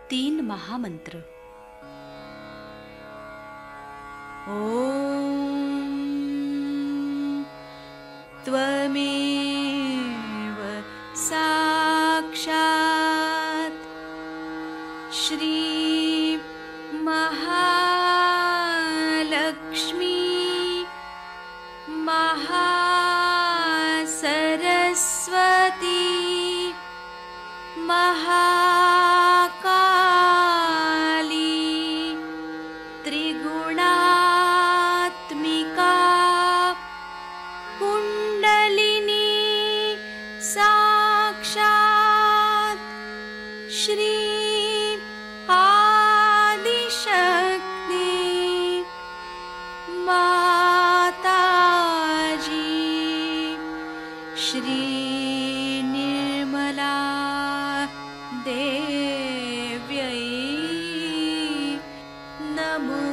3 महामंत्र। ओम त्वमेव साक्षात् श्री महालक्ष्मी महासरस्वती महाकाली त्रिगुणात्मिका कुंडलिनी साक्षात् श्री आदिशक्ति माताजी श्री निर्मला देव्यै नमो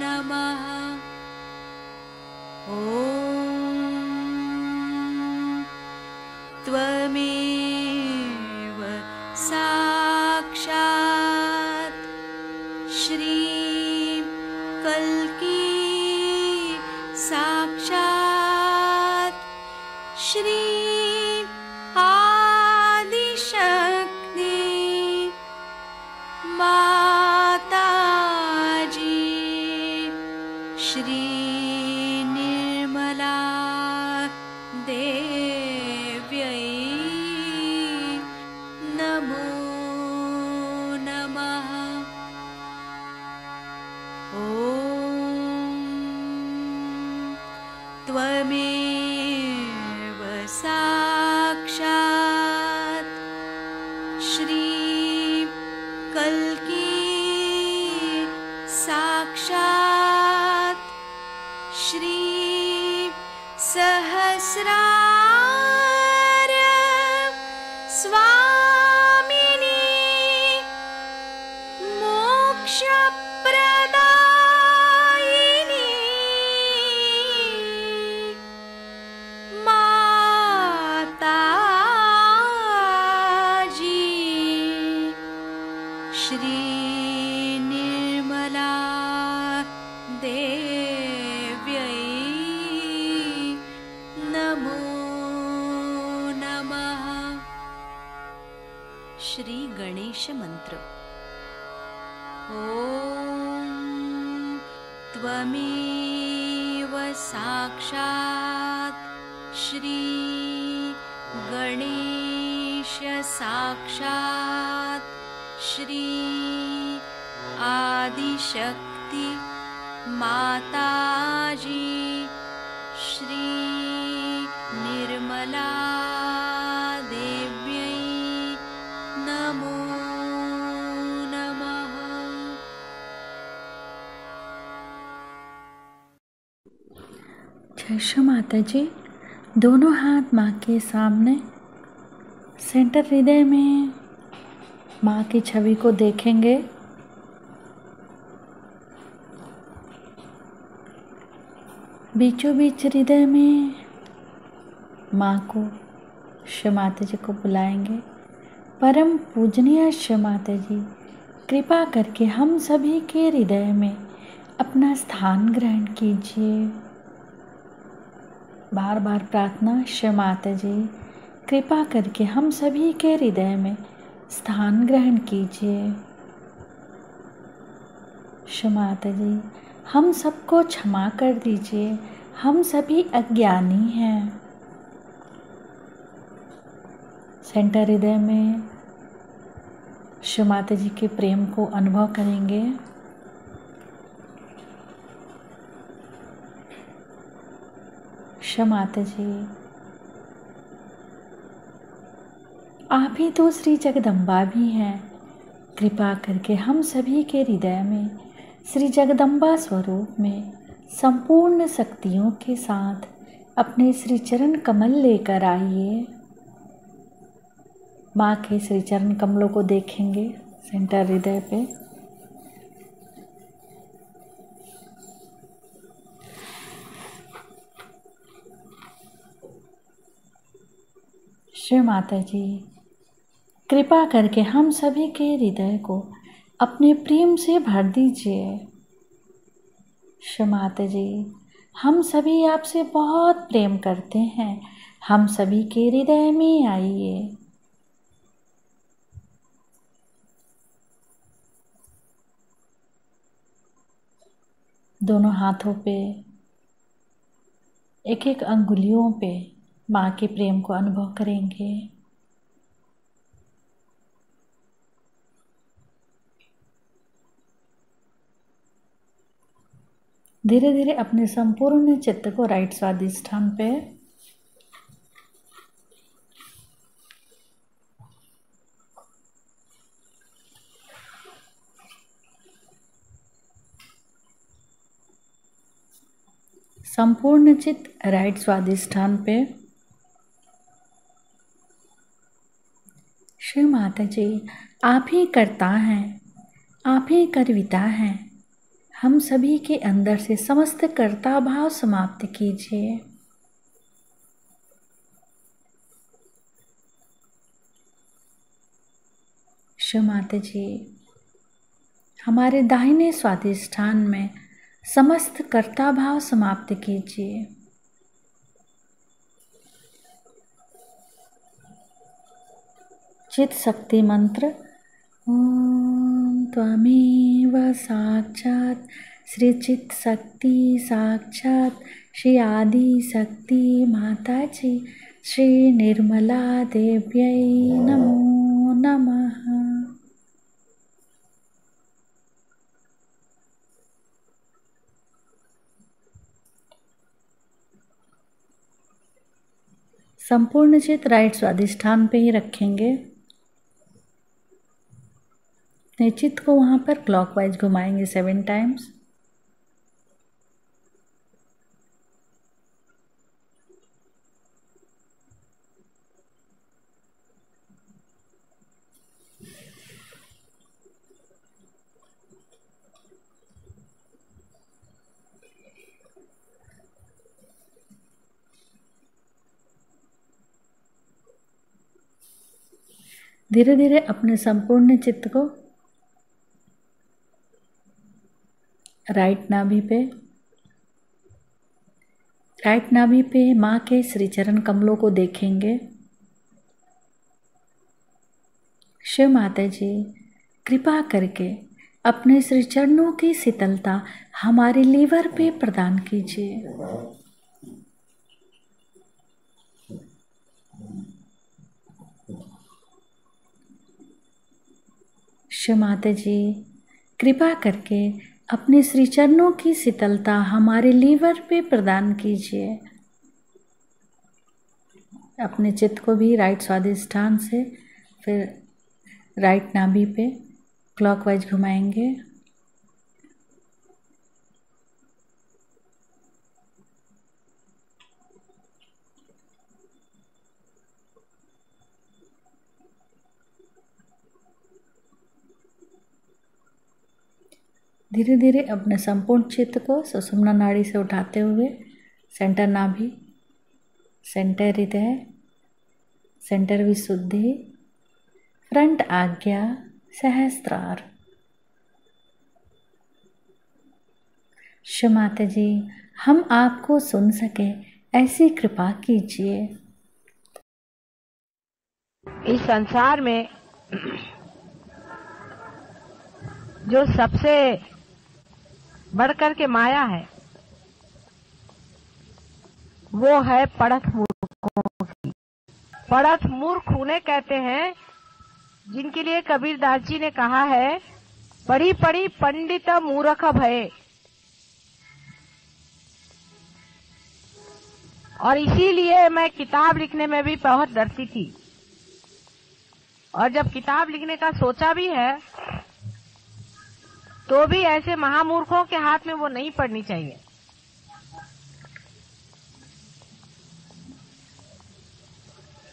नमः। ॐ त्वमेव साक्षात् श्री कल्की साक्षात् श्री आदिशक्ति माताजी श्री निर्मला देव्यै नमो नमः। ॐ त्वमेव साक्षात् श्री कल्की साक्षात् श्री सहस्रार स्वामिनी मोक्षप्रदायिनी माताजी श्री निर्मला देव्यै नमो नमः। श्री गणेश मंत्र। ओम त्वमेव साक्षात् श्री गणेश साक्षात् श्री आदिशक्ति माताजी श्री निर्मला देव्यै नमो नमः। जय श्री माता जी। दोनों हाथ माँ के सामने, सेंटर हृदय में माँ की छवि को देखेंगे। बीचों बीच हृदय में माँ को, श्री माता जी को बुलाएंगे। परम पूजनीय श्री माता जी, कृपा करके हम सभी के हृदय में अपना स्थान ग्रहण कीजिए। बार बार प्रार्थना, श्री माता जी कृपा करके हम सभी के हृदय में स्थान ग्रहण कीजिए। श्री माता जी हम सबको क्षमा कर दीजिए, हम सभी अज्ञानी हैं। सेंटर हृदय में श्री माता जी के प्रेम को अनुभव करेंगे। श्री माता जी आप ही तो श्री जगदम्बा भी हैं। कृपा करके हम सभी के हृदय में श्री जगदम्बा स्वरूप में संपूर्ण शक्तियों के साथ अपने श्री चरण कमल लेकर आइए। माँ के श्री चरण कमलों को देखेंगे सेंटर हृदय पे। श्री माता जी कृपा करके हम सभी के हृदय को अपने प्रेम से भर दीजिए। क्षमाते जी, हम सभी आपसे बहुत प्रेम करते हैं, हम सभी के हृदय में आइए। दोनों हाथों पे एक एक अंगुलियों पे माँ के प्रेम को अनुभव करेंगे। धीरे धीरे अपने संपूर्ण चित्त को राइट स्वादिष्ठान पे संपूर्ण चित्त राइट स्वादिष्ठान पे। श्री माता जी, आप ही करता हैं, आप ही करविता हैं, हम सभी के अंदर से समस्त कर्ता भाव समाप्त कीजिए। श्री माता जी, हमारे दाहिने स्वादिष्ठान में समस्त कर्ता भाव समाप्त कीजिए। चित शक्ति मंत्र ओम त्वमेव साक्षात् श्री चित शक्ति साक्षात् श्री आदि शक्ति माता जी श्री निर्मला देव्यै नमो नमः। संपूर्ण चित राइट स्वादिष्ठान पे ही रखेंगे। चित्त को वहाँ पर क्लॉकवाइज घुमाएंगे 7 टाइम्स। धीरे धीरे अपने संपूर्ण चित्त को राइट नाभि पे माँ के श्री चरण कमलों को देखेंगे। शिव माता जी, कृपा करके अपने श्री चरणों की शीतलता हमारे लीवर पे प्रदान कीजिए। शिव माता जी, कृपा करके अपने श्री चरणों की शीतलता हमारे लीवर पे प्रदान कीजिए। अपने चित्त को भी राइट स्वादिष्ठान से फिर राइट नाभि पे क्लॉकवाइज घुमाएंगे। धीरे धीरे अपने संपूर्ण चित्त को सुषुम्ना नाड़ी से उठाते हुए सेंटर नाभि, सेंटर हृदय, सेंटर विशुद्धि, फ्रंट आज्ञा, सहस्त्रार। शिव माता जी, हम आपको सुन सके ऐसी कृपा कीजिए। इस संसार में जो सबसे बढ़कर के माया है वो है पढ़त मूर्खों की। पढ़त मूर्ख उन्हें कहते हैं जिनके लिए कबीरदास जी ने कहा है, पढ़ी पढ़ी पंडित मूर्ख भये। और इसीलिए मैं किताब लिखने में भी बहुत डरती थी, और जब किताब लिखने का सोचा भी है तो भी ऐसे महामूर्खों के हाथ में वो नहीं पड़नी चाहिए।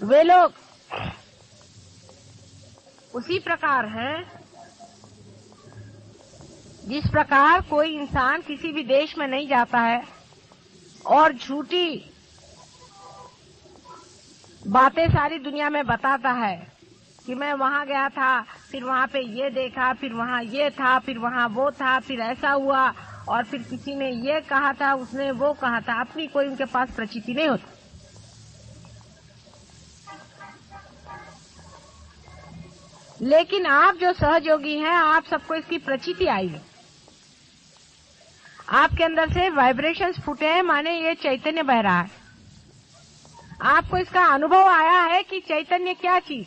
वे लोग उसी प्रकार हैं जिस प्रकार कोई इंसान किसी भी देश में नहीं जाता है और झूठी बातें सारी दुनिया में बताता है कि मैं वहाँ गया था, फिर वहाँ पे ये देखा, फिर वहाँ ये था, फिर वहाँ वो था, फिर ऐसा हुआ, और फिर किसी ने ये कहा था, उसने वो कहा था। अपनी कोई उनके पास प्रचिति नहीं होती। लेकिन आप जो सहयोगी हैं, आप सबको इसकी प्रचिति आई है। आपके अंदर से वाइब्रेशंस फूटे हैं, माने ये चैतन्य बह रहा है। आपको इसका अनुभव आया है कि चैतन्य क्या चीज।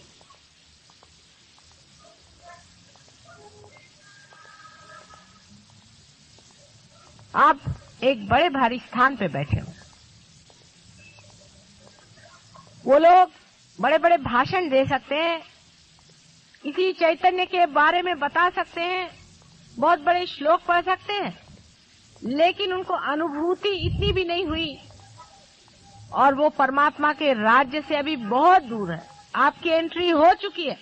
आप एक बड़े भारी स्थान पे बैठे हो। वो लोग बड़े बड़े भाषण दे सकते हैं, इसी चैतन्य के बारे में बता सकते हैं, बहुत बड़े श्लोक पढ़ सकते हैं, लेकिन उनको अनुभूति इतनी भी नहीं हुई, और वो परमात्मा के राज्य से अभी बहुत दूर है। आपकी एंट्री हो चुकी है।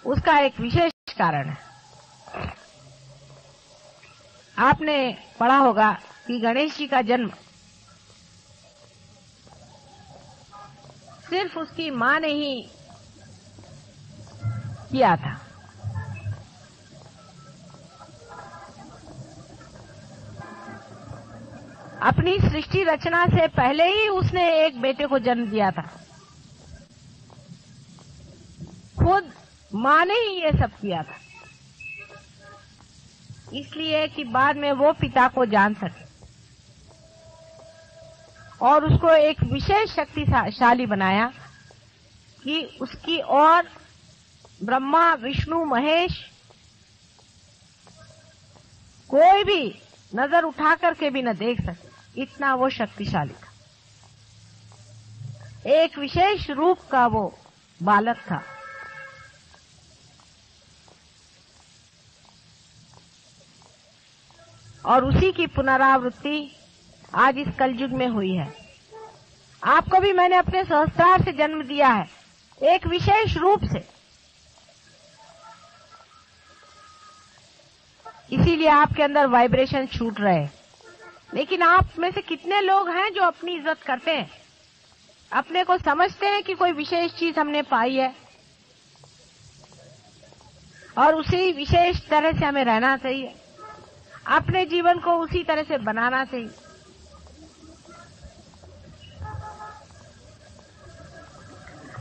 उसका एक विशेष कारण है। आपने पढ़ा होगा कि गणेश जी का जन्म सिर्फ उसकी मां ने ही किया था। अपनी सृष्टि रचना से पहले ही उसने एक बेटे को जन्म दिया था। खुद मां ने ही ये सब किया था, इसलिए कि बाद में वो पिता को जान सके और उसको एक विशेष शक्तिशाली बनाया कि उसकी और ब्रह्मा, विष्णु, महेश कोई भी नजर उठा करके भी न देख सके, इतना वो शक्तिशाली था। एक विशेष रूप का वो बालक था। और उसी की पुनरावृत्ति आज इस कलयुग में हुई है। आपको भी मैंने अपने सहस्त्रार से जन्म दिया है, एक विशेष रूप से। इसीलिए आपके अंदर वाइब्रेशन छूट रहे हैं। लेकिन आप में से कितने लोग हैं जो अपनी इज्जत करते हैं, अपने को समझते हैं कि कोई विशेष चीज हमने पाई है और उसी विशेष तरह से हमें रहना चाहिए, अपने जीवन को उसी तरह से बनाना चाहिए।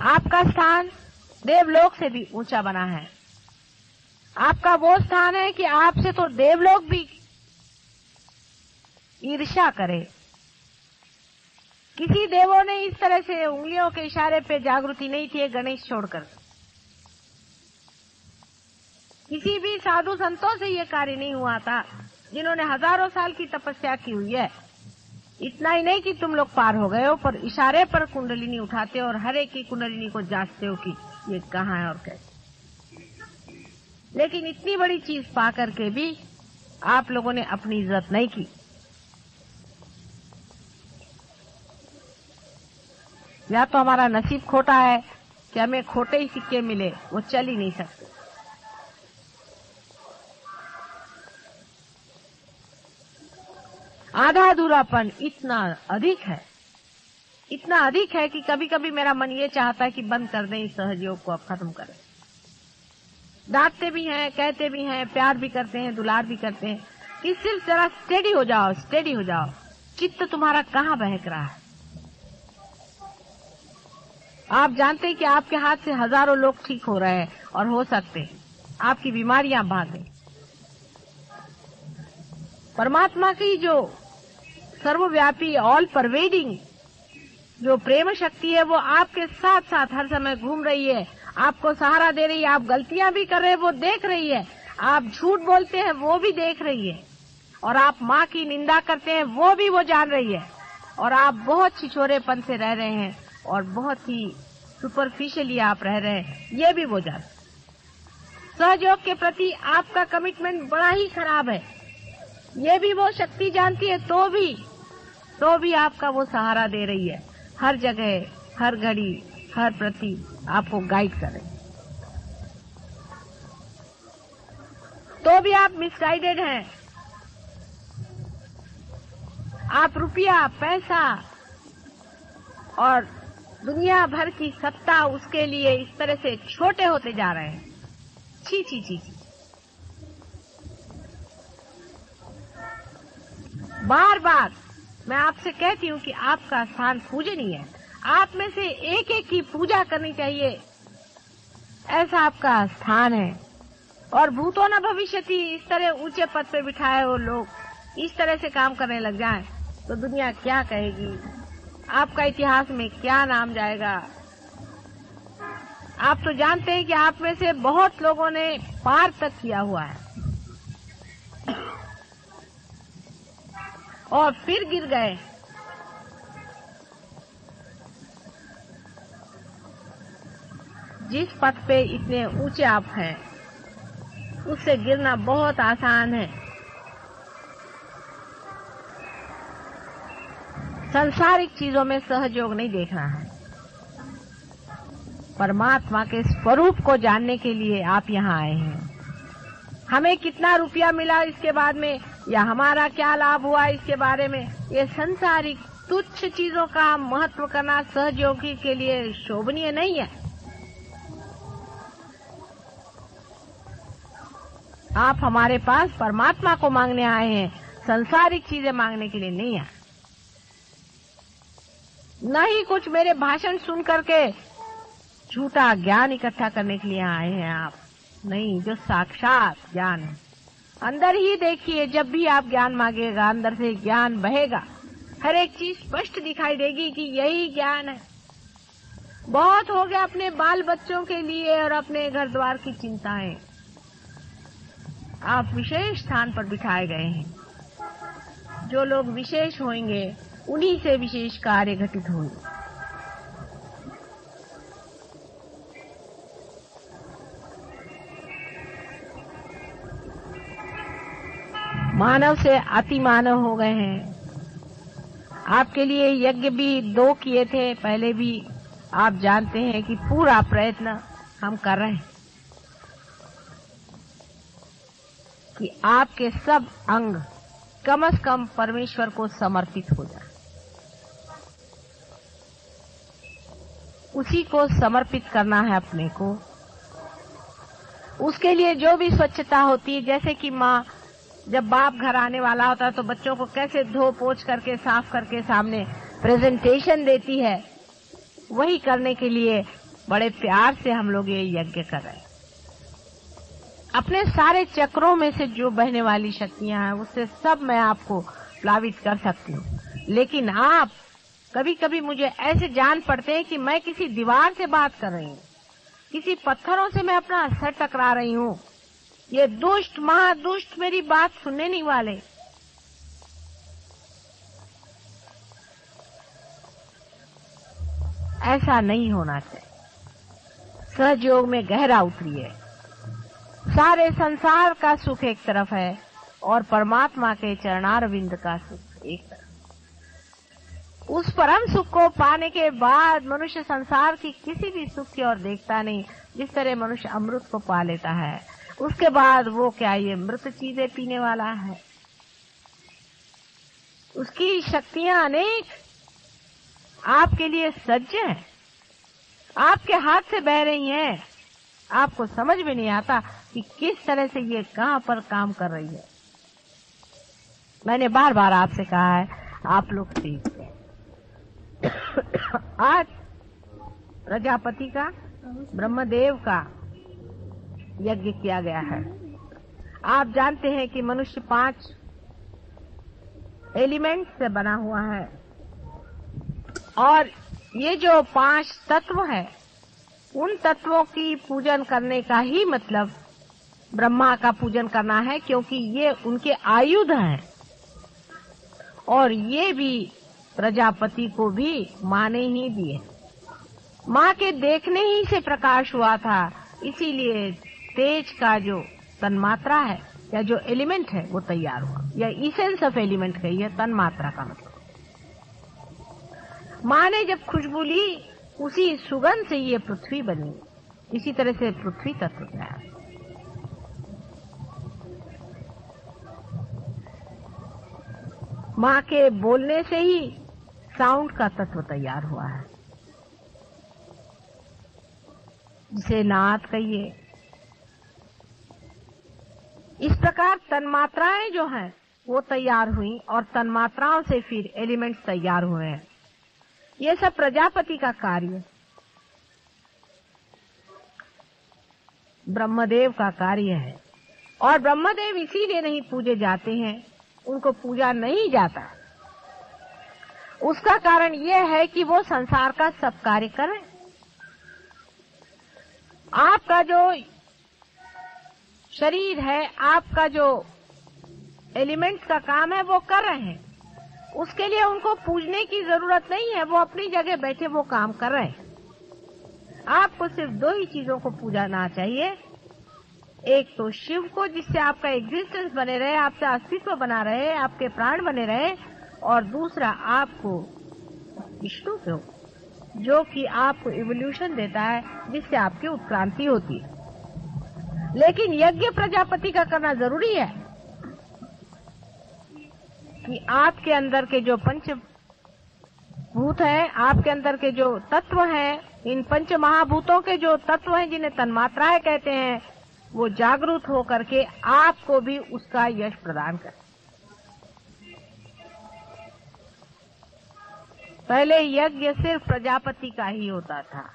आपका स्थान देवलोक से भी ऊंचा बना है। आपका वो स्थान है कि आपसे तो देवलोक भी ईर्ष्या करे। किसी देवों ने इस तरह से उंगलियों के इशारे पे जागृति नहीं थी गणेश छोड़कर। किसी भी साधु संतों से ये कार्य नहीं हुआ था जिन्होंने हजारों साल की तपस्या की हुई है। इतना ही नहीं कि तुम लोग पार हो गए हो, पर इशारे पर कुंडलिनी उठाते हो और हर एक की कुंडलिनी को जांचते हो कि ये कहाँ है और कैसे। लेकिन इतनी बड़ी चीज पा करके भी आप लोगों ने अपनी इज्जत नहीं की। या तो हमारा नसीब खोटा है कि हमें खोटे ही सिक्के मिले, वो चल ही नहीं सकते। आधा अधूरापन इतना अधिक है कि कभी कभी मेरा मन ये चाहता है कि बंद कर दें, इस सहयोग को अब खत्म करें। डांटते भी हैं, कहते भी हैं, प्यार भी करते हैं, दुलार भी करते हैं कि सिर्फ जरा स्टेडी हो जाओ। चित्त तुम्हारा कहाँ बहक रहा है। आप जानते हैं कि आपके हाथ से हजारों लोग ठीक हो रहे हैं और हो सकते हैं, आपकी बीमारियां भागें। परमात्मा की जो सर्वव्यापी, ऑल परवेडिंग जो प्रेम शक्ति है, वो आपके साथ साथ हर समय घूम रही है, आपको सहारा दे रही है। आप गलतियां भी कर रहे हैं, वो देख रही है। आप झूठ बोलते हैं, वो भी देख रही है। और आप माँ की निंदा करते हैं, वो भी वो जान रही है। और आप बहुत छिछोरेपन से रह रहे हैं और बहुत ही सुपरफिशियली आप रह रहे हैं, ये भी वो जान। सहयोग के प्रति आपका कमिटमेंट बड़ा ही खराब है, ये भी वो शक्ति जानती है। तो भी आपका वो सहारा दे रही है, हर जगह, हर घड़ी, हर प्रति आपको गाइड कर रही है। तो भी आप मिसगाइडेड हैं। आप रुपया, पैसा और दुनिया भर की सत्ता उसके लिए इस तरह से छोटे होते जा रहे हैं। छी छी छी छी। बार बार मैं आपसे कहती हूँ कि आपका स्थान पूजनीय है। आप में से एक एक की पूजा करनी चाहिए, ऐसा आपका स्थान है। और भूतो न भविष्यति, इस तरह ऊंचे पद पे बिठाए हो लोग इस तरह से काम करने लग जाएं तो दुनिया क्या कहेगी? आपका इतिहास में क्या नाम जाएगा? आप तो जानते हैं कि आप में से बहुत लोगों ने पार तक किया हुआ है और फिर गिर गए। जिस पथ पे इतने ऊंचे आप हैं, उससे गिरना बहुत आसान है। सांसारिक चीजों में सहयोग नहीं देखना है। परमात्मा के स्वरूप को जानने के लिए आप यहाँ आए हैं। हमें कितना रुपया मिला इसके बाद में, या हमारा क्या लाभ हुआ इसके बारे में, ये सांसारिक तुच्छ चीजों का महत्व करना सहयोगी के लिए शोभनीय नहीं है। आप हमारे पास परमात्मा को मांगने आए हैं, सांसारिक चीजें मांगने के लिए नहीं आए। न ही कुछ मेरे भाषण सुन करके झूठा ज्ञान इकट्ठा करने के लिए आए हैं आप। नहीं, जो साक्षात ज्ञान है। अंदर ही देखिए, जब भी आप ज्ञान मांगेगा अंदर से ज्ञान बहेगा। हर एक चीज स्पष्ट दिखाई देगी कि यही ज्ञान है। बहुत हो गया अपने बाल बच्चों के लिए और अपने घर द्वार की चिंताएं। आप विशेष स्थान पर बिठाए गए हैं। जो लोग विशेष होंगे उन्हीं से विशेष कार्य घटित होंगे। मानव से अति मानव हो गए हैं। आपके लिए यज्ञ भी 2 किए थे पहले भी। आप जानते हैं कि पूरा प्रयत्न हम कर रहे हैं कि आपके सब अंग कम से कम परमेश्वर को समर्पित हो जाए। उसी को समर्पित करना है अपने को। उसके लिए जो भी स्वच्छता होती है, जैसे कि माँ जब बाप घर आने वाला होता है तो बच्चों को कैसे धो पोंछ करके साफ करके सामने प्रेजेंटेशन देती है, वही करने के लिए बड़े प्यार से हम लोग ये यज्ञ कर रहे हैं। अपने सारे चक्रों में से जो बहने वाली शक्तियां हैं उससे सब मैं आपको प्लावित कर सकती हूँ, लेकिन आप कभी कभी मुझे ऐसे जान पड़ते हैं कि मैं किसी दीवार से बात कर रही हूँ, किसी पत्थरों से मैं अपना सर टकरा रही हूँ। ये दुष्ट महादुष्ट मेरी बात सुनने नहीं वाले। ऐसा नहीं होना चाहिए। सहयोग में गहरा उतरिए। सारे संसार का सुख एक तरफ है और परमात्मा के चरणारविंद का सुख एक तरफ। उस परम सुख को पाने के बाद मनुष्य संसार की किसी भी सुख की ओर देखता नहीं। जिस तरह मनुष्य अमृत को पा लेता है, उसके बाद वो क्या ये मृत चीजें पीने वाला है? उसकी शक्तियां अनेक आपके लिए सज्ज हैं, आपके हाथ से बह रही हैं। आपको समझ में नहीं आता कि किस तरह से ये कहां पर काम कर रही है। मैंने बार बार आपसे कहा है, आप लोग सीखते हैं। आज प्रजापति का, ब्रह्मदेव का यज्ञ किया गया है। आप जानते हैं कि मनुष्य 5 एलिमेंट से बना हुआ है और ये जो 5 तत्व है, उन तत्वों की पूजन करने का ही मतलब ब्रह्मा का पूजन करना है, क्योंकि ये उनके आयुध हैं और ये भी प्रजापति को भी माँ ने ही दिए। माँ के देखने ही से प्रकाश हुआ था, इसीलिए तेज का जो तन्मात्रा है या जो एलिमेंट है वो तैयार हुआ। या इसेंस ऑफ एलिमेंट कही है तन्मात्रा का मतलब। माँ ने जब खुशबू ली, उसी सुगंध से ये पृथ्वी बनी। इसी तरह से पृथ्वी तत्व तैयार। माँ के बोलने से ही साउंड का तत्व तैयार हुआ है, जिसे नाद कहिए। इस प्रकार तन्मात्राएं जो हैं वो तैयार हुई और तन्मात्राओं से फिर एलिमेंट्स तैयार हुए हैं। ये सब प्रजापति का कार्य, ब्रह्मदेव का कार्य है। और ब्रह्मदेव इसीलिए नहीं पूजे जाते हैं, उनको पूजा नहीं जाता। उसका कारण यह है कि वो संसार का सब कार्य कर रहे हैं। आपका जो शरीर है, आपका जो एलिमेंट्स का काम है वो कर रहे हैं, उसके लिए उनको पूजने की जरूरत नहीं है। वो अपनी जगह बैठे वो काम कर रहे हैं। आपको सिर्फ दो ही चीजों को पूजना चाहिए, एक तो शिव को, जिससे आपका एग्जिस्टेंस बने रहे, आपका अस्तित्व बना रहे, आपके प्राण बने रहे, और दूसरा आपको विष्णु को, जो कि आपको इवोल्यूशन देता है, जिससे आपकी उत्क्रांति होती है। लेकिन यज्ञ प्रजापति का करना जरूरी है कि आपके अंदर के जो पंचभूत हैं, आपके अंदर के जो तत्व हैं, इन पंच महाभूतों के जो तत्व हैं जिन्हें तन्मात्राएं कहते हैं, वो जागरूक होकर के आपको भी उसका यश प्रदान करें। पहले यज्ञ सिर्फ प्रजापति का ही होता था,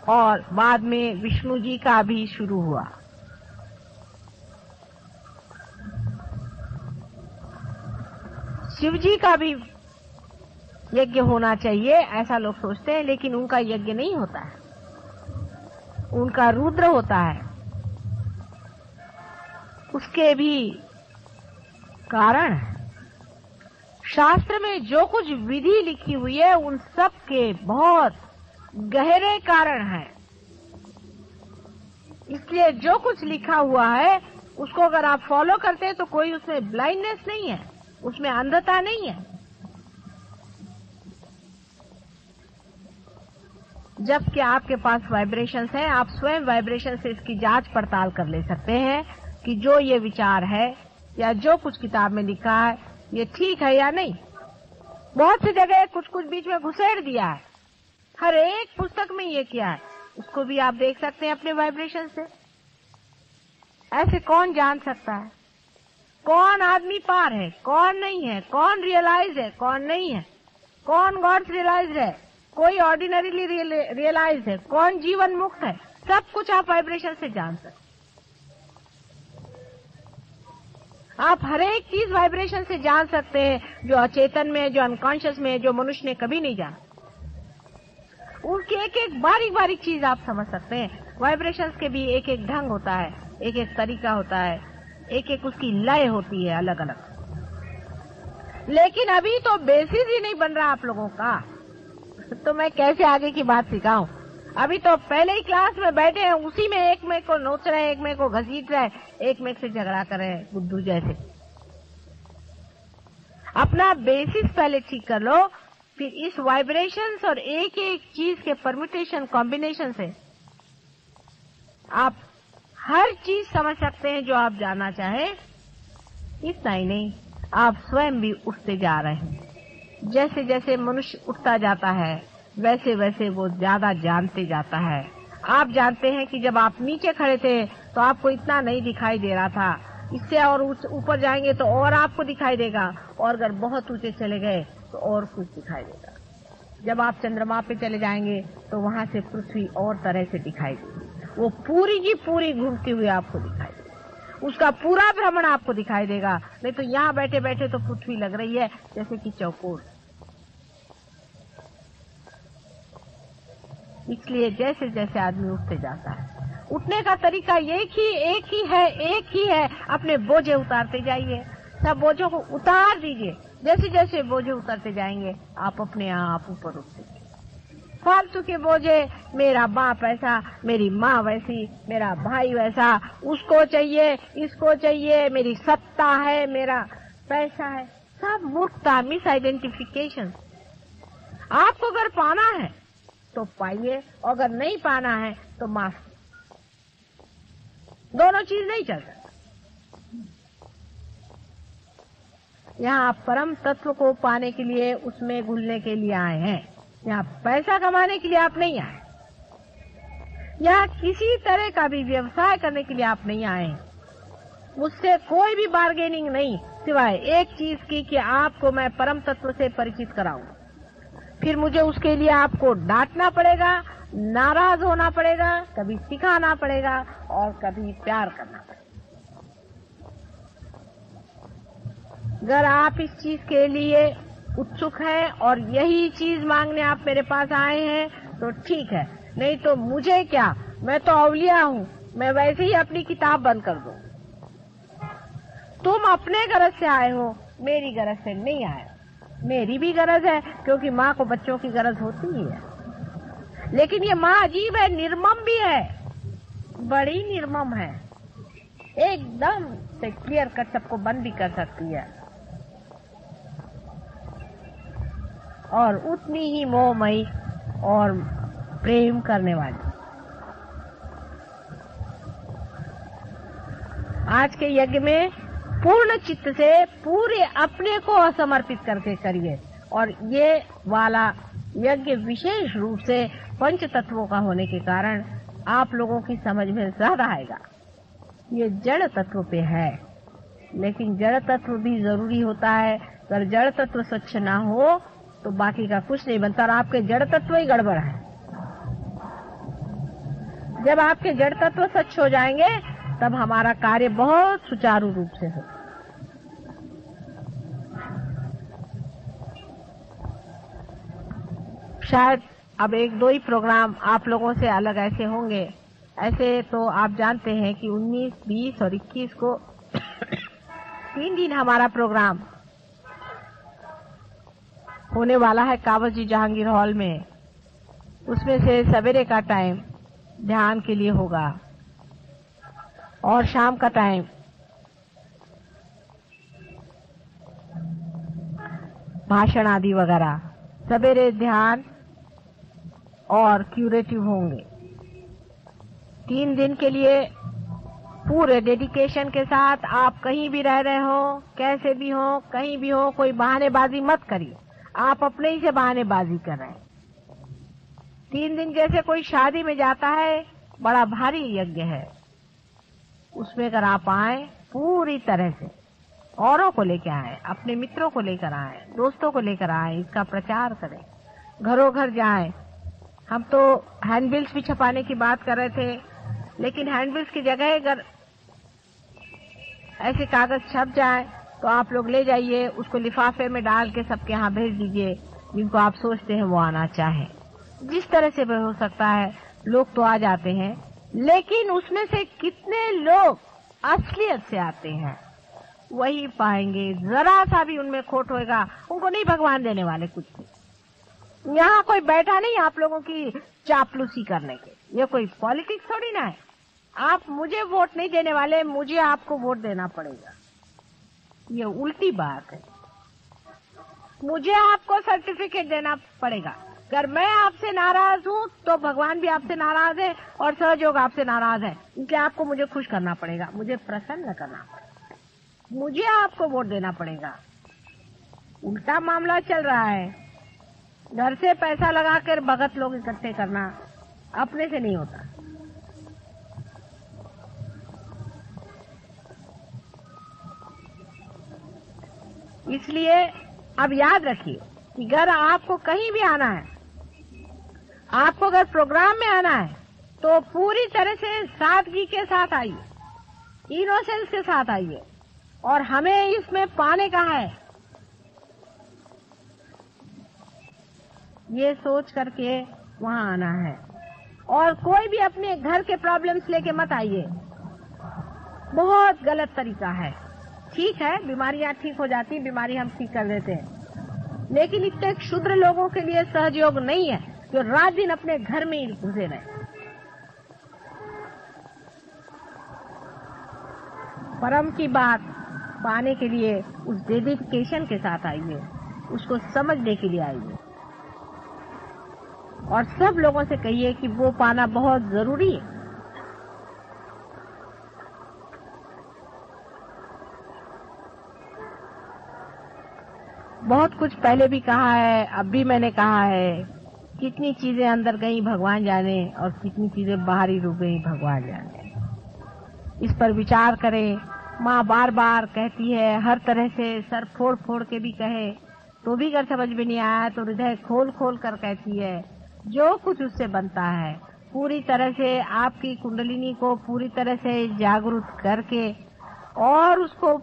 और बाद में विष्णु जी का भी शुरू हुआ। शिव जी का भी यज्ञ होना चाहिए, ऐसा लोग सोचते हैं, लेकिन उनका यज्ञ नहीं होता है, उनका रुद्र होता है। उसके भी कारण है। शास्त्र में जो कुछ विधि लिखी हुई है, उन सब के बहुत गहरे कारण हैं। इसलिए जो कुछ लिखा हुआ है उसको अगर आप फॉलो करते हैं तो कोई उसमें ब्लाइंडनेस नहीं है, उसमें अंधता नहीं है। जबकि आपके पास वाइब्रेशंस हैं, आप स्वयं वाइब्रेशन से इसकी जांच पड़ताल कर ले सकते हैं कि जो ये विचार है या जो कुछ किताब में लिखा है ये ठीक है या नहीं। बहुत सी जगह कुछ कुछ बीच में घुसेड़ दिया है, हर एक पुस्तक में ये किया है, उसको भी आप देख सकते हैं अपने वाइब्रेशन से। ऐसे कौन जान सकता है कौन आदमी पार है, कौन नहीं है, कौन रियलाइज है, कौन नहीं है, कौन गॉड्स रियलाइज है, कोई ऑर्डिनरीली रियलाइज है, कौन जीवन मुक्त है। सब कुछ आप वाइब्रेशन से जान सकते। आप हर एक चीज वाइब्रेशन से जान सकते हैं, जो अचेतन में, जो अनकॉन्शियस में, जो मनुष्य ने कभी नहीं जाना। उनकी एक एक बारीक बारीक चीज आप समझ सकते हैं। वाइब्रेशंस के भी एक एक ढंग होता है, एक एक तरीका होता है, एक एक उसकी लय होती है अलग अलग। लेकिन अभी तो बेसिस ही नहीं बन रहा आप लोगों का, तो मैं कैसे आगे की बात सिखाऊं। अभी तो पहले ही क्लास में बैठे हैं, उसी में एक में को नोच रहे हैं, एक में को घसीट रहे हैं, एक में से झगड़ा कर रहे हैं बुद्धू जैसे। अपना बेसिस पहले ठीक कर लो, फिर इस वाइब्रेशंस और एक एक चीज के परम्यूटेशन कॉम्बिनेशन से आप हर चीज समझ सकते हैं जो आप जानना चाहें। इतना ही नहीं, आप स्वयं भी उठते जा रहे हैं। जैसे जैसे मनुष्य उठता जाता है वैसे वैसे वो ज्यादा जानते जाता है। आप जानते हैं कि जब आप नीचे खड़े थे तो आपको इतना नहीं दिखाई दे रहा था, इससे और ऊपर जाएंगे तो और आपको दिखाई देगा, और अगर बहुत ऊंचे चले गए तो और कुछ दिखाई देगा। जब आप चंद्रमा पे चले जाएंगे तो वहां से पृथ्वी और तरह से दिखाई देगी, वो पूरी की पूरी घूमती हुई आपको दिखाई देगी, उसका पूरा भ्रमण आपको दिखाई देगा। नहीं तो यहाँ बैठे बैठे तो पृथ्वी लग रही है जैसे कि चौकोर। इसलिए जैसे जैसे आदमी उठते जाता है, उठने का तरीका एक ही है। अपने बोझे उतारते जाइए, सब बोझों को उतार दीजिए। जैसे जैसे बोझे उतरते जाएंगे आप अपने आप ऊपर उठते जाएंगे। फालतू के बोझे, मेरा बाप ऐसा, मेरी माँ वैसी, मेरा भाई वैसा, उसको चाहिए, इसको चाहिए, मेरी सत्ता है, मेरा पैसा है, सब मूर्खता, मिस आइडेंटिफिकेशन। आपको अगर पाना है तो पाइए, और अगर नहीं पाना है तो माफ। दोनों चीज नहीं चल सकता। यहाँ आप परम तत्व को पाने के लिए, उसमें घुलने के लिए आए हैं। यहाँ पैसा कमाने के लिए आप नहीं आए, यहाँ किसी तरह का भी व्यवसाय करने के लिए आप नहीं आए। मुझसे कोई भी बार्गेनिंग नहीं, सिवाय एक चीज की कि आपको मैं परम तत्व से परिचित कराऊं। फिर मुझे उसके लिए आपको डांटना पड़ेगा, नाराज होना पड़ेगा, कभी सिखाना पड़ेगा और कभी प्यार करना पड़ेगा। अगर आप इस चीज के लिए उत्सुक हैं और यही चीज मांगने आप मेरे पास आए हैं तो ठीक है, नहीं तो मुझे क्या, मैं तो औलिया हूँ, मैं वैसे ही अपनी किताब बंद कर दूं। तुम अपने गरज से आए हो, मेरी गरज से नहीं आए। मेरी भी गरज है, क्योंकि माँ को बच्चों की गरज होती ही है, लेकिन ये माँ अजीब है, निर्मम भी है, बड़ी निर्मम है, एकदम से क्लियर कट सबको बंद भी कर सकती है और उतनी ही मोहमयी और प्रेम करने वाली। आज के यज्ञ में पूर्ण चित्त से पूरे अपने को समर्पित करके करिए, और ये वाला यज्ञ विशेष रूप से पंच तत्वों का होने के कारण आप लोगों की समझ में ज्यादा आएगा। ये जड़ तत्व पे है, लेकिन जड़ तत्व भी जरूरी होता है। अगर जड़ तत्व स्वच्छ ना हो तो बाकी का कुछ नहीं बनता, और आपके जड़ तत्व ही गड़बड़ है। जब आपके जड़ तत्व स्वच्छ हो जाएंगे तब हमारा कार्य बहुत सुचारू रूप से हो। शायद अब एक दो ही प्रोग्राम आप लोगों से अलग ऐसे होंगे। ऐसे तो आप जानते हैं कि 19, 20 और 21 को 3 दिन हमारा प्रोग्राम होने वाला है कावस जी जहांगीर हॉल में। उसमें से सवेरे का टाइम ध्यान के लिए होगा और शाम का टाइम भाषण आदि वगैरह, सवेरे ध्यान और क्यूरेटिव होंगे। 3 दिन के लिए पूरे डेडिकेशन के साथ आप कहीं भी रह रहे हो, कैसे भी हो, कहीं भी हो, कोई बहानेबाजी मत करिए। आप अपने ही से बहानेबाजी कर रहे हैं। 3 दिन जैसे कोई शादी में जाता है, बड़ा भारी यज्ञ है, उसमें अगर आप आए पूरी तरह से, औरों को लेकर आए, अपने मित्रों को लेकर आए, दोस्तों को लेकर आए, इसका प्रचार करें, घरों घर जाएं। हम तो हैंडबिल्स भी छपाने की बात कर रहे थे, लेकिन हैंडबिल्स की जगह अगर ऐसे कागज छप जाए तो आप लोग ले जाइए, उसको लिफाफे में डाल के सबके यहाँ भेज दीजिए जिनको आप सोचते हैं वो आना चाहें। जिस तरह से भी हो सकता है, लोग तो आ जाते हैं, लेकिन उसमें से कितने लोग असलियत से आते हैं वही पाएंगे। जरा सा भी उनमें खोट होएगा, उनको नहीं भगवान देने वाले कुछ भी। यहाँ कोई बैठा नहीं आप लोगों की चापलूसी करने के, ये कोई पॉलिटिक्स थोड़ी ना है। आप मुझे वोट नहीं देने वाले, मुझे आपको वोट देना पड़ेगा, ये उल्टी बात है। मुझे आपको सर्टिफिकेट देना पड़ेगा। अगर मैं आपसे नाराज हूँ तो भगवान भी आपसे नाराज है और सहयोग आपसे नाराज है, इसलिए आपको मुझे खुश करना पड़ेगा, मुझे प्रसन्न करना पड़ेगा, मुझे आपको वोट देना पड़ेगा। उल्टा मामला चल रहा है। घर से पैसा लगाकर भगत लोग इकट्ठे करना अपने से नहीं होता। इसलिए अब याद रखिए कि अगर आपको कहीं भी आना है, आपको अगर प्रोग्राम में आना है तो पूरी तरह से सादगी के साथ आइए, इनोसेंस के साथ आइए, और हमें इसमें पाने का है ये सोच करके वहां आना है। और कोई भी अपने घर के प्रॉब्लम्स लेके मत आइए, बहुत गलत तरीका है। ठीक है, बीमारियां ठीक हो जाती, बीमारी हम ठीक कर देते हैं, लेकिन इतने क्षुद्र लोगों के लिए सहयोग नहीं है जो रात दिन अपने घर में ही घुसे रहे। परम की बात पाने के लिए उस डेडिकेशन के साथ आइए, उसको समझने के लिए आइए, और सब लोगों से कहिए कि वो पाना बहुत जरूरी है। बहुत कुछ पहले भी कहा है, अब भी मैंने कहा है, कितनी चीजें अंदर गई भगवान जाने और कितनी चीजें बाहरी रूप गई भगवान जाने। इस पर विचार करें। माँ बार बार कहती है, हर तरह से सर फोड़ फोड़ के भी कहे तो भी अगर समझ में नहीं आया तो हृदय खोल खोल कर कहती है, जो कुछ उससे बनता है पूरी तरह से आपकी कुंडलिनी को पूरी तरह से जागरूक करके और उसको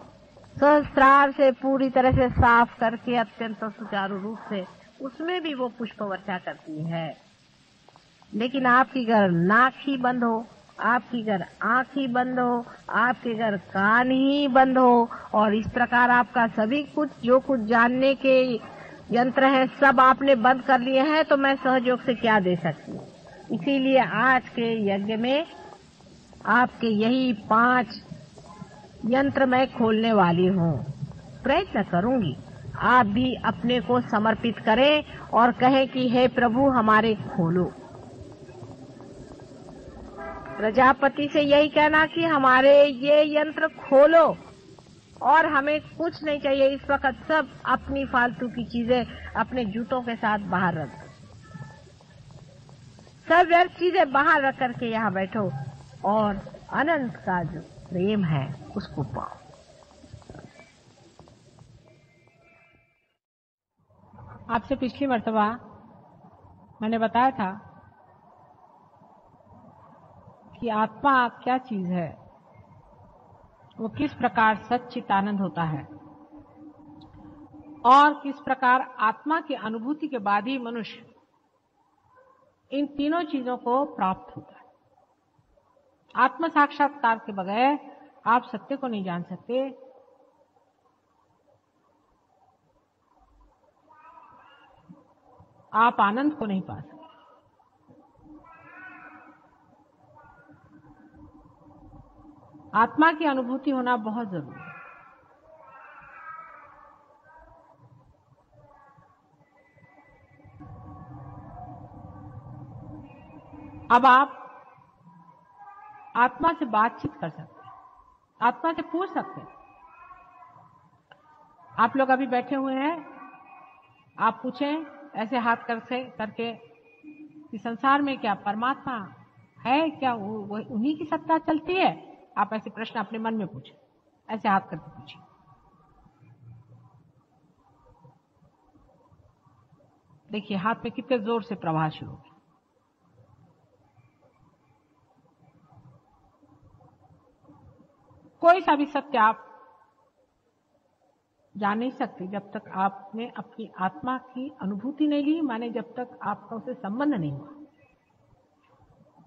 सहस्त्रार से पूरी तरह से साफ करके अत्यंत सुचारू रूप से उसमें भी वो पुष्प वर्षा करती है। लेकिन आपकी अगर नाक ही बंद हो, आपकी अगर आंख ही बंद हो, आपके अगर कान ही बंद हो और इस प्रकार आपका सभी कुछ जो कुछ जानने के यंत्र है सब आपने बंद कर लिए हैं, तो मैं सहयोग से क्या दे सकती हूँ। इसीलिए आज के यज्ञ में आपके यही 5 यंत्र मैं खोलने वाली हूँ। प्रयत्न करूंगी आप भी अपने को समर्पित करें और कहें कि हे प्रभु हमारे खोलो। प्रजापति से यही कहना कि हमारे ये यंत्र खोलो और हमें कुछ नहीं चाहिए। इस वक्त सब अपनी फालतू की चीजें अपने जूतों के साथ बाहर रख दो, सब व्यर्थ चीजें बाहर रख करके यहाँ बैठो और अनंत का जो प्रेम है उसको पाओ। आपसे पिछली मर्तबा मैंने बताया था कि आत्मा क्या चीज है, वो किस प्रकार सच्चिदानंद होता है और किस प्रकार आत्मा की अनुभूति के बाद ही मनुष्य इन तीनों चीजों को प्राप्त होता है। आत्म साक्षात्कार के बगैर आप सत्य को नहीं जान सकते। आप आनंद को नहीं पा सकते। आत्मा की अनुभूति होना बहुत जरूरी है। अब आप आत्मा से बातचीत कर सकते हैं, आत्मा से पूछ सकते हैं। आप लोग अभी बैठे हुए हैं, आप पूछें ऐसे हाथ करके कि संसार में क्या परमात्मा है, क्या वो उन्हीं की सत्ता चलती है? आप ऐसे प्रश्न अपने मन में पूछें, ऐसे हाथ करके पूछिए। देखिए हाथ में कितने जोर से प्रवाह शुरू हो गया। कोई सा भी सत्य आप जान नहीं सकते जब तक आपने अपनी आत्मा की अनुभूति नहीं ली, माने जब तक आपका उससे संबंध नहीं हुआ।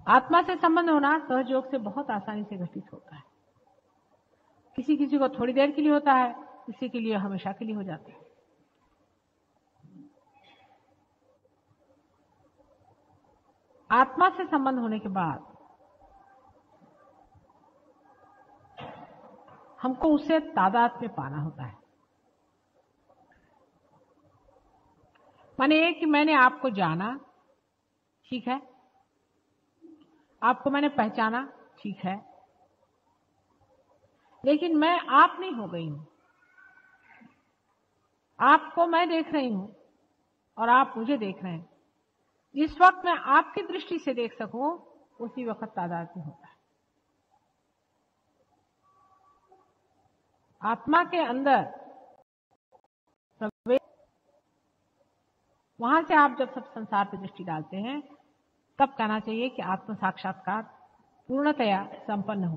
आत्मा से संबंध होना सहयोग से बहुत आसानी से घटित होता है। किसी किसी को थोड़ी देर के लिए होता है, किसी के लिए हमेशा के लिए हो जाता है। आत्मा से संबंध होने के बाद हमको उससे तादात्म्य पाना होता है। माने कि मैंने आपको जाना, ठीक है, आपको मैंने पहचाना, ठीक है, लेकिन मैं आप नहीं हो गई हूं। आपको मैं देख रही हूं और आप मुझे देख रहे हैं। जिस वक्त मैं आपकी दृष्टि से देख सकूं उसी वक्त तादात्म्य होता है। आत्मा के अंदर प्रवेश, वहां से आप जब सब संसार पर दृष्टि डालते हैं तब कहना चाहिए कि आत्म साक्षात्कार पूर्णतया संपन्न हो।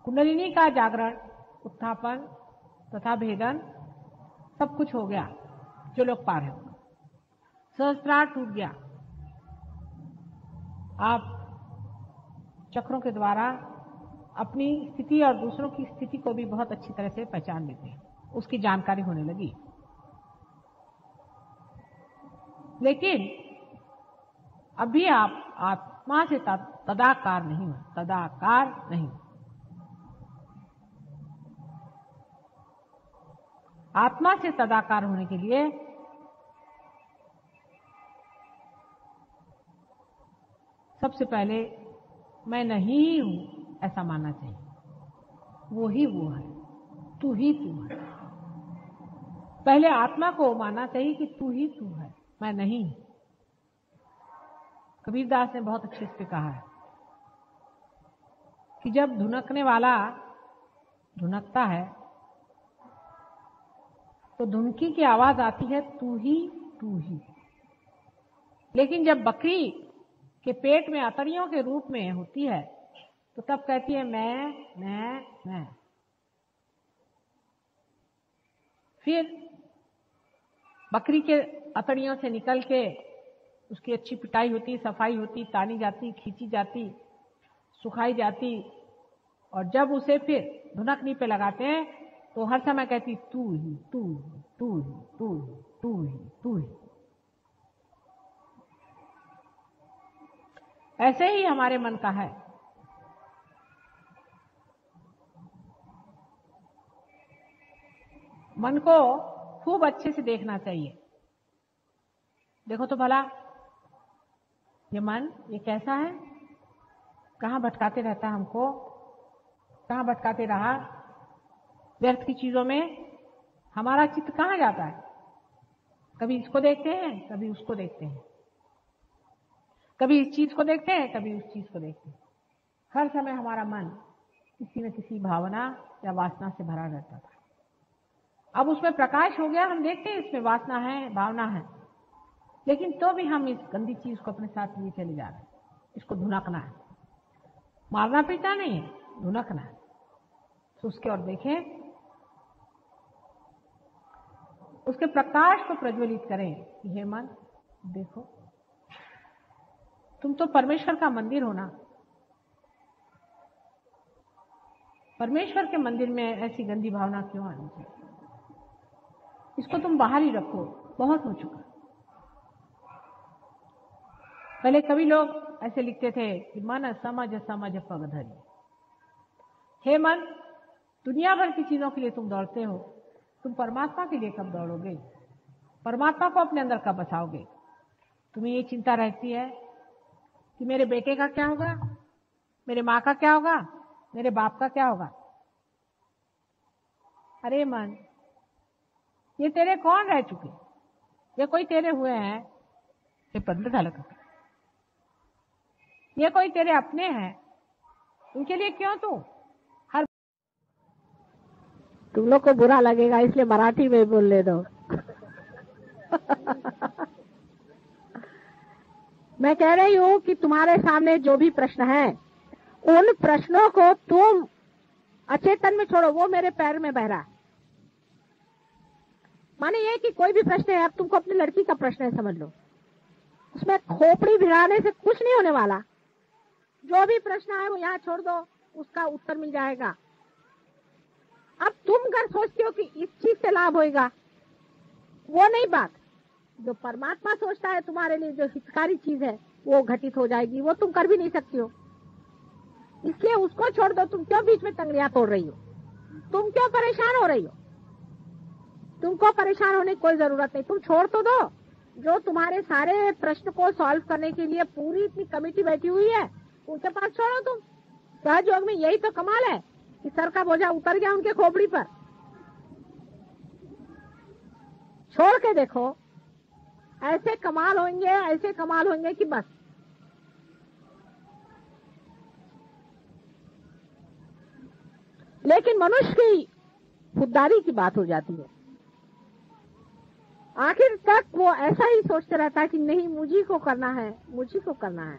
कुंडलिनी का जागरण, उत्थापन तथा भेदन सब कुछ हो गया। जो लोग पार है, सहस्त्रार टूट गया। आप चक्रों के द्वारा अपनी स्थिति और दूसरों की स्थिति को भी बहुत अच्छी तरह से पहचान लेते हैं, उसकी जानकारी होने लगी। लेकिन अभी आप आत्मा से तदाकार नहीं हो, तदाकार नहीं। आत्मा से तदाकार होने के लिए सबसे पहले मैं नहीं हूं ऐसा मानना चाहिए। वो ही वो है, तू ही तू है। पहले आत्मा को मानना चाहिए कि तू ही तू है, मैं नहीं। कबीरदास ने बहुत अच्छे से कहा है कि जब धुनकने वाला धुनकता है तो धुनकी की आवाज आती है तू ही तू ही। लेकिन जब बकरी के पेट में अतड़ियों के रूप में होती है तो तब कहती है मैं। फिर बकरी के अतड़ियों से निकल के उसकी अच्छी पिटाई होती, सफाई होती, तानी जाती, खींची जाती, सुखाई जाती, और जब उसे फिर धुनकनी पे लगाते हैं तो हर समय कहती तू ही तू ही तू ही तू ही तू ही तू ही। ऐसे ही हमारे मन का है। मन को खूब अच्छे से देखना चाहिए। देखो तो भला ये मन ये कैसा है, कहाँ भटकाते रहता है हमको, कहाँ भटकाते रहा व्यर्थ की चीजों में। हमारा चित्त कहाँ जाता है, कभी इसको देखते हैं, कभी उसको देखते हैं, कभी इस चीज को देखते हैं, कभी उस चीज को देखते हैं। हर समय हमारा मन किसी न किसी भावना या वासना से भरा रहता था। अब उसमें प्रकाश हो गया, हम देखते हैं इसमें वासना है, भावना है, लेकिन तो भी हम इस गंदी चीज को अपने साथ लिए चले जा रहे हैं। इसको धुनकना है, मारना पीटना नहीं है, धुनकना है। तो उसके और देखें, उसके प्रकाश को प्रज्वलित करें कि हे मन देखो, तुम तो परमेश्वर का मंदिर हो ना। परमेश्वर के मंदिर में ऐसी गंदी भावना क्यों आनी चाहिए? इसको तुम बाहर ही रखो, बहुत हो चुका। पहले कवि लोग ऐसे लिखते थे कि मन समझ समझ पग धरी। हे मन, दुनिया भर की चीजों के लिए तुम दौड़ते हो, तुम परमात्मा के लिए कब दौड़ोगे? परमात्मा को अपने अंदर कब बसाओगे? तुम्हें ये चिंता रहती है कि मेरे बेटे का क्या होगा, मेरे माँ का क्या होगा, मेरे बाप का क्या होगा। अरे मन, ये तेरे कौन रह चुके? ये कोई तेरे हुए हैं? ये 15 साल का, ये कोई तेरे अपने हैं? उनके लिए क्यों तू हर। तुम लोग को बुरा लगेगा इसलिए मराठी में बोलने दो। मैं कह रही हूँ कि तुम्हारे सामने जो भी प्रश्न है, उन प्रश्नों को तुम अचेतन में छोड़ो। वो मेरे पैर में बह रहा है, माने ये कि कोई भी प्रश्न है, अब तुमको अपनी लड़की का प्रश्न है समझ लो, उसमें खोपड़ी भिड़ाने से कुछ नहीं होने वाला। जो भी प्रश्न है वो यहाँ छोड़ दो, उसका उत्तर मिल जाएगा। अब तुम अगर सोचते हो कि इस चीज से लाभ होएगा, वो नहीं बात। जो परमात्मा सोचता है तुम्हारे लिए जो हितकारी चीज है वो घटित हो जाएगी, वो तुम कर भी नहीं सकती हो। इसलिए उसको छोड़ दो। तुम क्यों बीच में तंगड़ियां तोड़ रही हो? तुम क्यों परेशान हो रही हो? तुमको परेशान होने की कोई जरूरत नहीं, तुम छोड़ तो दो। जो तुम्हारे सारे प्रश्न को सॉल्व करने के लिए पूरी इतनी कमेटी बैठी हुई है, उनके पास छोड़ो तुम। सहयोग में यही तो कमाल है कि सर का बोझा उतर गया उनके खोपड़ी पर। छोड़ के देखो, ऐसे कमाल होंगे, ऐसे कमाल होंगे कि बस। लेकिन मनुष्य की खुददारी की बात हो जाती है। आखिर तक वो ऐसा ही सोचते रहता है कि नहीं, मुझी को करना है, मुझी को करना है।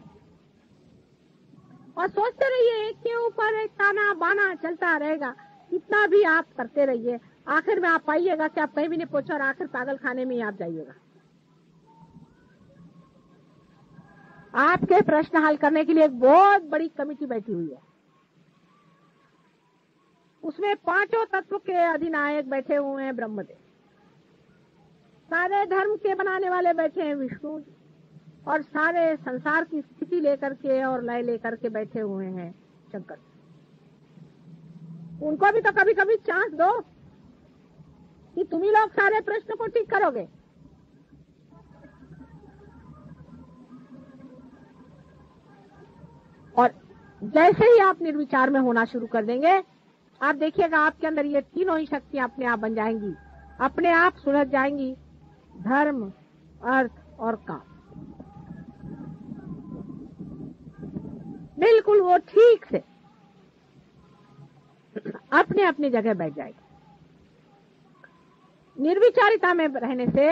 और सोचते रहिए कि ऊपर एक ताना बाना चलता रहेगा। कितना भी आप करते रहिए, आखिर में आप पाइएगा कि आप कहीं भी नहीं पहुंचे और आखिर पागल खाने में ही आप जाइएगा। आपके प्रश्न हल करने के लिए एक बहुत बड़ी कमेटी बैठी हुई है। उसमें 5 तत्व के अधिनायक बैठे हुए हैं ब्रह्मदेव, सारे धर्म के बनाने वाले बैठे हैं विष्णु, और सारे संसार की स्थिति लेकर के और लय लेकर के बैठे हुए हैं शंकर। उनको भी तो कभी कभी चांस दो कि तुम ही लोग सारे प्रश्न को ठीक करोगे। और जैसे ही आप निर्विचार में होना शुरू कर देंगे, आप देखिएगा आपके अंदर ये तीनों ही शक्तियां अपने आप बन जाएंगी, अपने आप सुलझ जाएंगी, धर्म, अर्थ और काम। बिल्कुल वो ठीक से अपने अपनी जगह बैठ जाएगी। निर्विचारिता में रहने से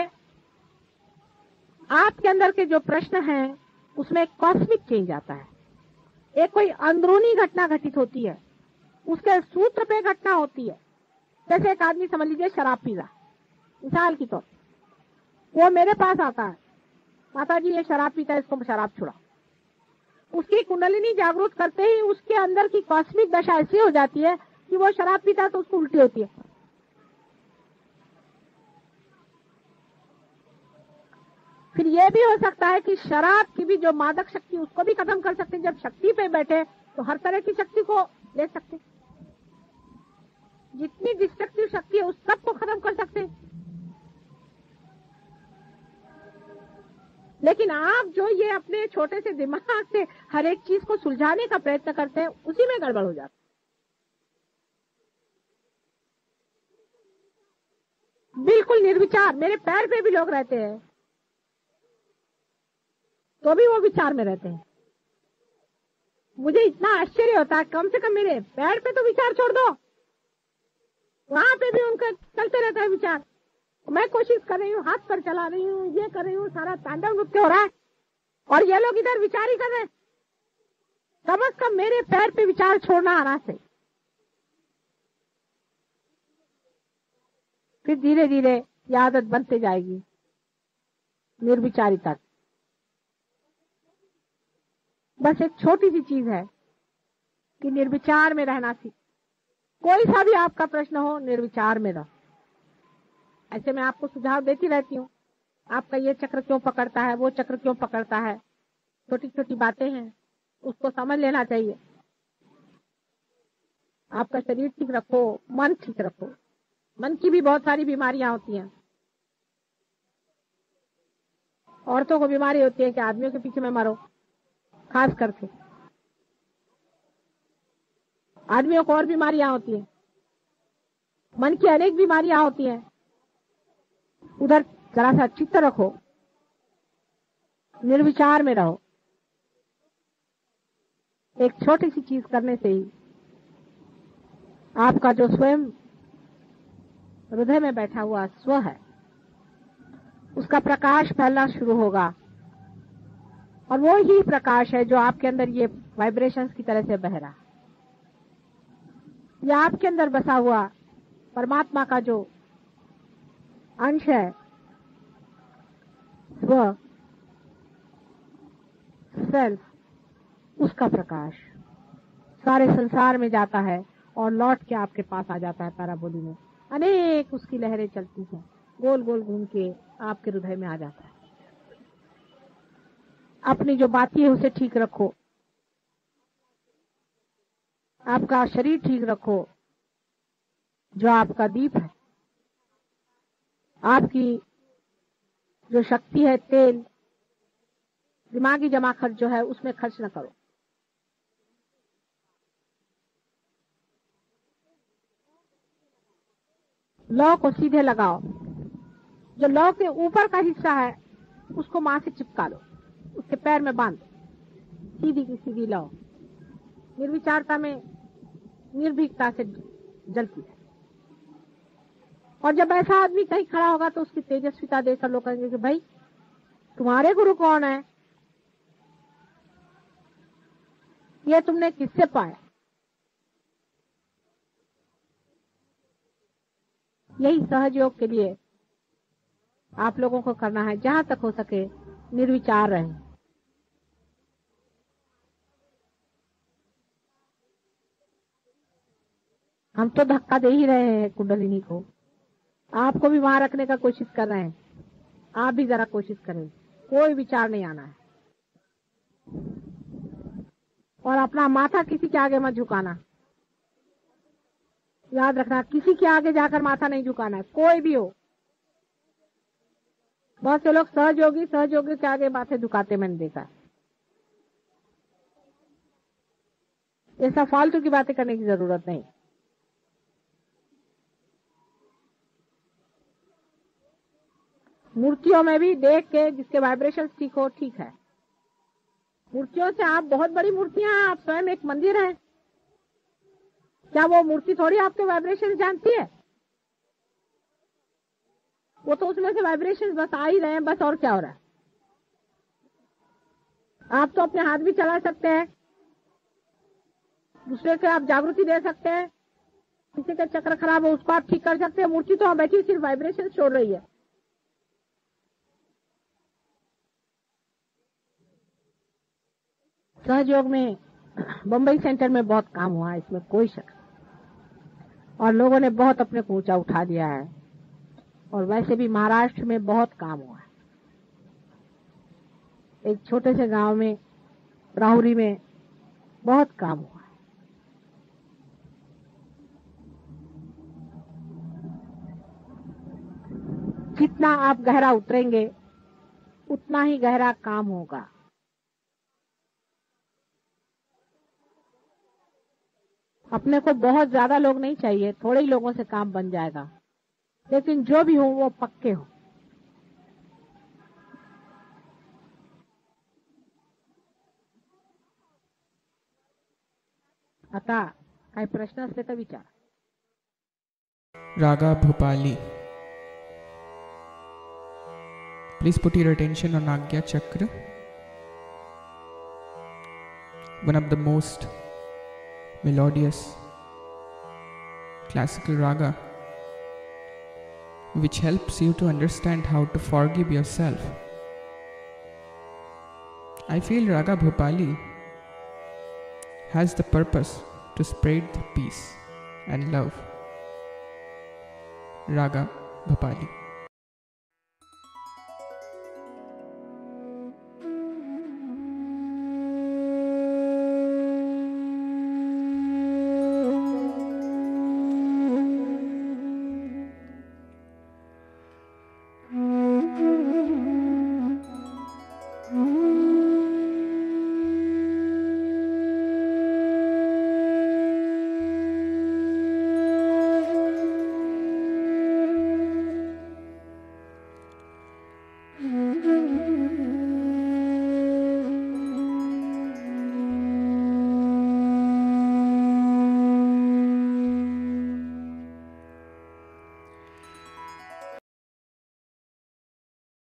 आपके अंदर के जो प्रश्न हैं उसमें एक कॉस्मिक चेंज आता है। एक कोई अंदरूनी घटना घटित होती है, उसके सूत्र पे घटना होती है। जैसे एक आदमी समझ लीजिए शराब पी रहा, मिसाल की तौर, वो मेरे पास आता है, माता जी ये शराब पीता है, इसको शराब छुड़ा। उसकी कुंडलिनी जागृत करते ही उसके अंदर की कॉस्मिक दशा ऐसी हो जाती है कि वो शराब पीता है तो उसको उल्टी होती है। फिर ये भी हो सकता है कि शराब की भी जो मादक शक्ति उसको भी खत्म कर सकते हैं। जब शक्ति पे बैठे तो हर तरह की शक्ति को ले सकते हैं, जितनी डिस्ट्रक्टिव शक्ति है उस सब को खत्म कर सकते हैं। लेकिन आप जो ये अपने छोटे से दिमाग से हर एक चीज को सुलझाने का प्रयत्न करते हैं, उसी में गड़बड़ हो जाता है। बिल्कुल निर्विचार, मेरे पैर पे भी लोग रहते हैं तो भी वो विचार में रहते हैं। मुझे इतना आश्चर्य होता है, कम से कम मेरे पैर पे तो विचार छोड़ दो, वहां पे भी उनका चलते रहता है विचार। मैं कोशिश कर रही हूँ, हाथ पर चला रही हूँ, ये कर रही हूँ, सारा तांडव नृत्य हो रहा है और ये लोग इधर विचार ही कर रहे हैं। कम से कम मेरे पैर पे विचार छोड़ना आना से। फिर धीरे धीरे ये आदत बनते जाएगी निर्विचारिता। बस एक छोटी सी चीज है कि निर्विचार में रहना सीख। कोई सा भी आपका प्रश्न हो, निर्विचार में रहो। ऐसे मैं आपको सुझाव देती रहती हूँ, आपका ये चक्र क्यों पकड़ता है, वो चक्र क्यों पकड़ता है, छोटी छोटी बातें हैं, उसको समझ लेना चाहिए। आपका शरीर ठीक रखो, मन ठीक रखो। मन की भी बहुत सारी बीमारियां होती हैं। औरतों को बीमारी होती है कि आदमियों के पीछे में मरो, खास करके आदमियों को और बीमारियां होती हैं। मन की अनेक बीमारियां होती हैं। उधर जरा सा चित्त रखो, निर्विचार में रहो। एक छोटी सी चीज करने से ही आपका जो स्वयं हृदय में बैठा हुआ स्व है उसका प्रकाश फैलना शुरू होगा, और वो ही प्रकाश है जो आपके अंदर ये वाइब्रेशंस की तरह से बह रहा। ये आपके अंदर बसा हुआ परमात्मा का जो अंश है, स्व, सेल्फ, उसका प्रकाश सारे संसार में जाता है और लौट के आपके पास आ जाता है। पैराबोली में अनेक उसकी लहरें चलती हैं, गोल गोल घूम के आपके हृदय में आ जाता है। अपनी जो बातें है उसे ठीक रखो, आपका शरीर ठीक रखो, जो आपका दीप है, आपकी जो शक्ति है, तेल, दिमागी जमा खर्च जो है उसमें खर्च न करो। लौ को सीधे लगाओ। जो लौ के ऊपर का हिस्सा है उसको मां से चिपका लो, उसके पैर में बांध, सीधी की सीधी लौ। निर्विचारता में निर्भीकता से जलती है। और जब ऐसा आदमी कहीं खड़ा होगा तो उसकी तेजस्विता देखकर लोग कहेंगे कि भाई तुम्हारे गुरु कौन है, ये तुमने किससे पाया। यही सहयोग के लिए आप लोगों को करना है, जहां तक हो सके निर्विचार रहें। हम तो धक्का दे ही रहे हैं कुंडलिनी को, आपको भी वहां रखने का कोशिश कर रहे हैं। आप भी जरा कोशिश करें, कोई विचार नहीं आना है। और अपना माथा किसी के आगे मत झुकाना, याद रखना, किसी के आगे जाकर माथा नहीं झुकाना है, कोई भी हो। बहुत से लोग सहयोगी के आगे माथे झुकाते मैंने देखा है। ऐसा फालतू की बातें करने की जरूरत नहीं। मूर्तियों में भी देख के जिसके वाइब्रेशन ठीक हो, ठीक है। मूर्तियों से आप बहुत बड़ी मूर्तियां हैं, आप स्वयं एक मंदिर है, क्या वो मूर्ति थोड़ी आपके वाइब्रेशन जानती है? वो तो उसमें से वाइब्रेशन बस आ ही रहे हैं, बस, और क्या हो रहा है? आप तो अपने हाथ भी चला सकते हैं, दूसरे से आप जागृति दे सकते हैं, किसी का चक्र खराब हो उसको आप ठीक कर सकते हैं। मूर्ति तो वहां बैठी सिर्फ वाइब्रेशन छोड़ रही है। सहयोग में बम्बई सेंटर में बहुत काम हुआ है, इसमें कोई शक नहीं, और लोगों ने बहुत अपने को ऊंचा उठा दिया है। और वैसे भी महाराष्ट्र में बहुत काम हुआ है। एक छोटे से गांव में, राहुरी में, बहुत काम हुआ है। जितना आप गहरा उतरेंगे उतना ही गहरा काम होगा। अपने को बहुत ज्यादा लोग नहीं चाहिए, थोड़े ही लोगों से काम बन जाएगा, लेकिन जो भी हो वो पक्के हो। आता काही प्रश्न असले तर विचार। Raga Bhupali. Please put your attention on Agya Chakra, one of the most melodious classical raga, which helps you to understand how to forgive yourself. I feel Raga Bhupali has the purpose to spread the peace and love. Raga Bhupali.